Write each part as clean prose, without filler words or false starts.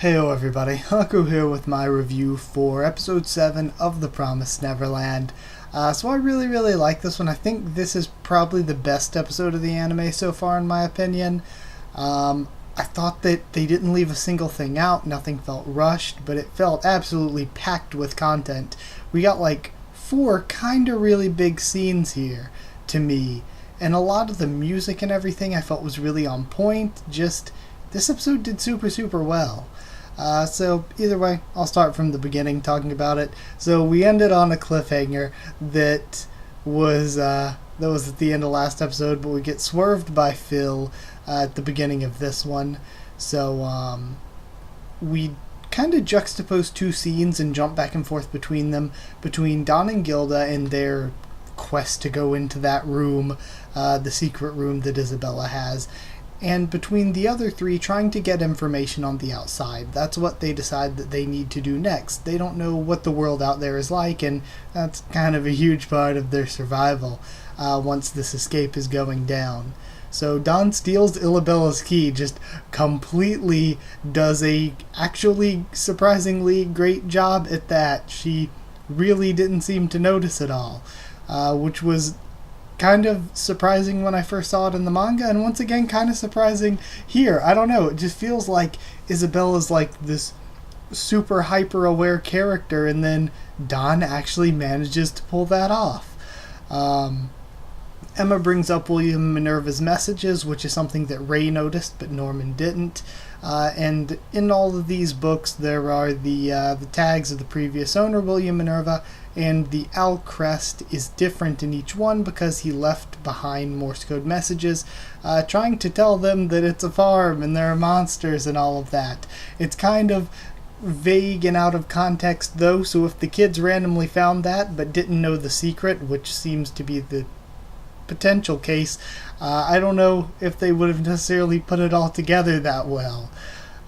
Heyo everybody, Haku here with my review for episode 7 of The Promised Neverland. So I really like this one. I think this is probably the best episode of the anime so far in my opinion. I thought that they didn't leave a single thing out, nothing felt rushed, but it felt absolutely packed with content. We got like 4 kinda really big scenes here, to me, and a lot of the music and everything I felt was really on point. This episode did super well. So either way, I'll start from the beginning talking about it. So we ended on a cliffhanger that was at the end of last episode, but we get swerved by Phil at the beginning of this one. So we kind of juxtapose 2 scenes and jump back and forth between them, between Don and Gilda and their quest to go into that room, the secret room that Isabella has, and between the other 3 trying to get information on the outside. That's what they decide that they need to do next. They don't know what the world out there is like, and that's kind of a huge part of their survival once this escape is going down. So Don steals Isabella's key, just completely does a actually surprisingly great job at that. She really didn't seem to notice it all, which was kind of surprising when I first saw it in the manga, and once again kind of surprising here. I don't know, it just feels like Isabella's like this super hyper aware character, and then Don actually manages to pull that off. Emma brings up William Minerva's messages, which is something that Ray noticed but Norman didn't. And in all of these books there are the tags of the previous owner, William Minerva, and the owl crest is different in each one because he left behind Morse code messages trying to tell them that it's a farm and there are monsters and all of that. It's kind of vague and out of context though, so if the kids randomly found that but didn't know the secret, which seems to be the potential case, I don't know if they would have necessarily put it all together that well.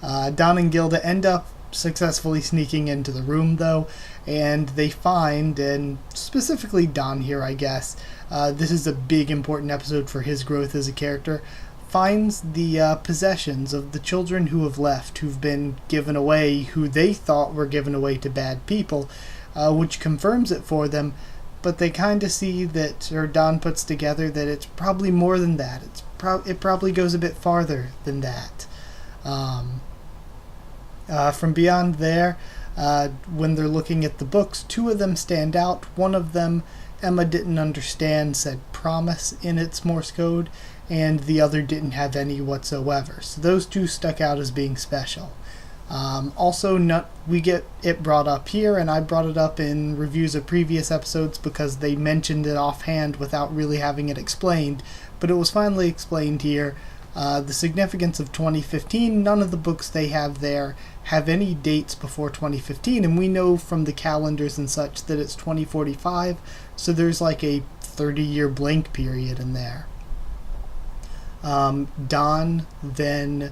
Don and Gilda end up successfully sneaking into the room though, and they find, and specifically Don here I guess, this is a big important episode for his growth as a character, finds the possessions of the children who have left, who've been given away, who they thought were given away to bad people, which confirms it for them. But they kind of see that, or Don puts together that it's probably more than that. It probably goes a bit farther than that. From beyond there, when they're looking at the books, 2 of them stand out. One of them, Emma didn't understand, said promise in its Morse code, and the other didn't have any whatsoever. So those 2 stuck out as being special. Also, we get it brought up here, and I brought it up in reviews of previous episodes because they mentioned it offhand without really having it explained, but it was finally explained here. The significance of 2015, none of the books they have there have any dates before 2015, and we know from the calendars and such that it's 2045, so there's like a 30-year blank period in there. Don then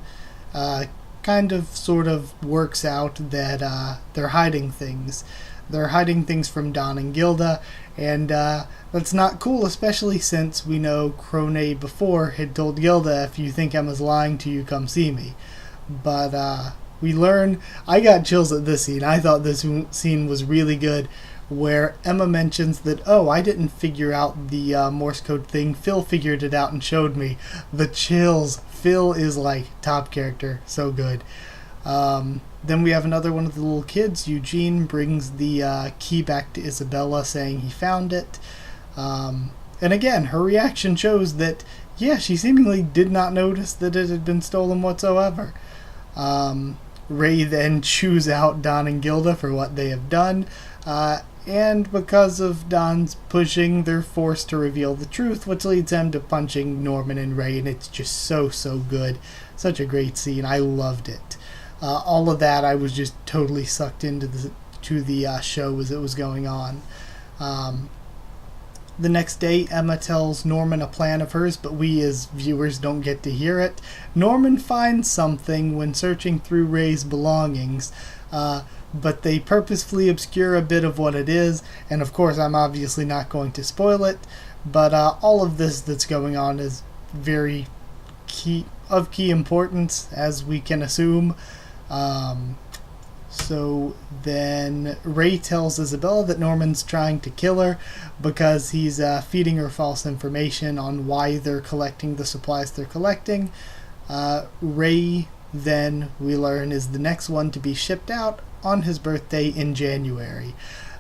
kind of sort of works out that they're hiding things. They're hiding things from Don and Gilda, and that's not cool, especially since we know Crone before had told Gilda, if you think Emma's lying to you, come see me. But we learn, I got chills at this scene. I thought this scene was really good, where Emma mentions that, oh, I didn't figure out the Morse code thing, Phil figured it out and showed me. The chills. Phil is like top character, so good. Then we have another one of the little kids. Eugene brings the key back to Isabella saying he found it. And again, her reaction shows that, yeah, she seemingly did not notice that it had been stolen whatsoever. Ray then chews out Don and Gilda for what they have done. And because of Don's pushing, they're forced to reveal the truth, which leads him to punching Norman and Ray, and it's just so good. Such a great scene. I loved it. All of that, I was just totally sucked into the show as it was going on. The next day, Emma tells Norman a plan of hers, but we as viewers don't get to hear it. Norman finds something when searching through Ray's belongings, but they purposefully obscure a bit of what it is, and of course I'm obviously not going to spoil it, but all of this that's going on is very key importance, as we can assume. So then Ray tells Isabella that Norman's trying to kill her because he's feeding her false information on why they're collecting the supplies they're collecting. Ray, then, we learn, is the next one to be shipped out on his birthday in January.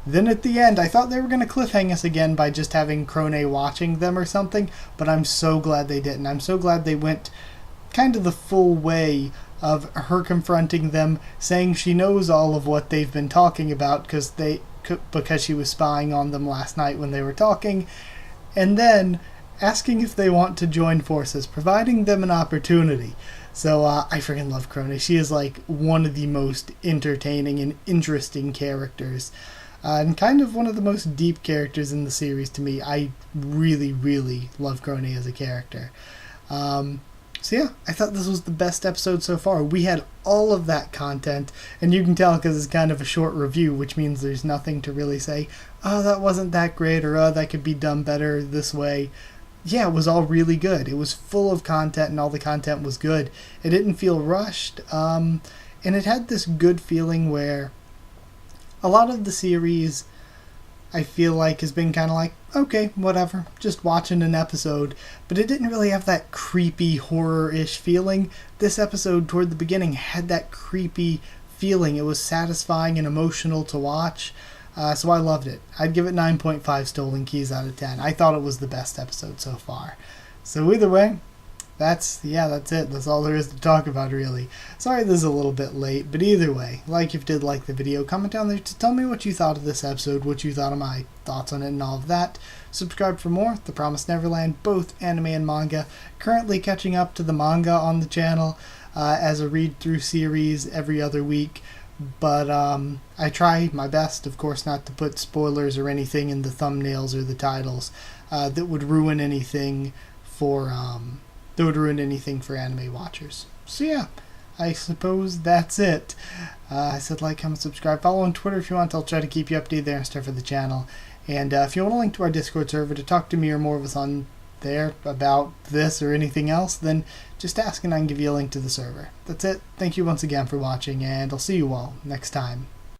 Then at the end, I thought they were going to cliffhang us again by just having Crone watching them or something, but I'm so glad they didn't. I'm so glad they went kind of the full way of her confronting them, saying she knows all of what they've been talking about because she was spying on them last night when they were talking, and then asking if they want to join forces, providing them an opportunity. So I freaking love Crone. She is like one of the most entertaining and interesting characters, and kind of one of the most deep characters in the series to me. I really, really love Crone as a character. So yeah, I thought this was the best episode so far. We had all of that content, and you can tell because it's kind of a short review, which means there's nothing to really say, oh, that wasn't that great, or oh, that could be done better this way. Yeah, it was all really good. It was full of content, and all the content was good. It didn't feel rushed, and it had this good feeling where a lot of the series, I feel like, has been kind of like, okay, whatever, just watching an episode, but it didn't really have that creepy horror-ish feeling. This episode, toward the beginning, had that creepy feeling. It was satisfying and emotional to watch, so I loved it. I'd give it 9.5 Stolen Keys out of 10. I thought it was the best episode so far. So either way, that's it. That's all there is to talk about, really. Sorry this is a little bit late, but either way, like if you did like the video, comment down there to tell me what you thought of this episode, what you thought of my thoughts on it and all of that. Subscribe for more. The Promised Neverland, both anime and manga. Currently catching up to the manga on the channel as a read-through series every other week. But I try my best, of course, not to put spoilers or anything in the thumbnails or the titles that would ruin anything for anime watchers. So yeah, I suppose that's it. I said like, comment, subscribe, follow on Twitter if you want. I'll try to keep you updated there and stuff for the channel. And if you want a link to our Discord server to talk to me or more of us on there about this or anything else, then just ask and I can give you a link to the server. That's it. Thank you once again for watching, and I'll see you all next time.